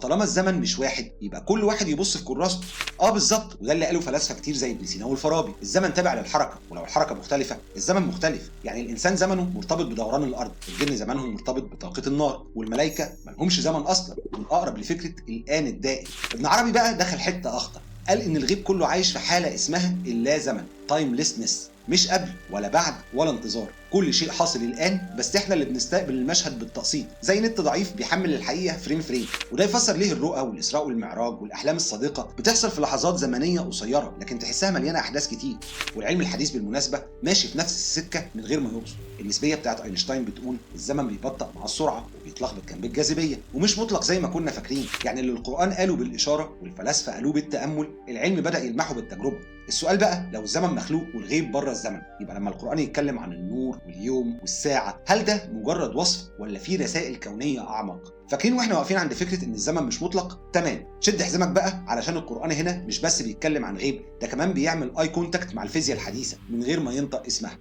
طالما الزمن مش واحد يبقى كل واحد يبص في كراسته. بالظبط، وده اللي قاله فلاسفه كتير زي ابن سينا والفارابي. الزمن تابع للحركه، ولو الحركه مختلفه الزمن مختلف. يعني الانسان زمنه مرتبط بدوران الارض، الجن زمنهم مرتبط بطاقه النار، والملائكه مالهمش زمن اصلا، والاقرب لفكره الان الدائم. ابن عربي بقى دخل حته اخطر، قال ان الغيب كله عايش في حاله اسمها اللا زمن، تايمليسنس، مش قبل ولا بعد ولا انتظار. كل شيء حاصل الان، بس احنا اللي بنستقبل المشهد بالتقسيط، زي نت ضعيف بيحمل الحقيقه فريم فريم. وده يفسر ليه الرؤى والاسراء والمعراج والاحلام الصادقه بتحصل في لحظات زمنيه قصيره لكن تحسها مليانه احداث كتير. والعلم الحديث بالمناسبه ماشي في نفس السكه من غير ما يقصد. النسبيه بتاعت اينشتاين بتقول الزمن بيبطأ مع السرعه وبيتلخبط جنب الجاذبيه، ومش مطلق زي ما كنا فاكرين. يعني اللي القران قاله بالاشاره والفلاسفه قالوه بالتامل، العلم بدا يلمحه بالتجربه. السؤال بقى، لو الزمن مخلوق والغيب بره الزمن، يبقى لما القرآن يتكلم عن النور واليوم والساعة، هل ده مجرد وصف ولا في رسائل كونية أعمق؟ فاكرين واحنا واقفين عند فكرة إن الزمن مش مطلق؟ تمام، شد حزامك بقى، علشان القرآن هنا مش بس بيتكلم عن غيب، ده كمان بيعمل اي كونتاكت مع الفيزياء الحديثة من غير ما ينطق اسمها.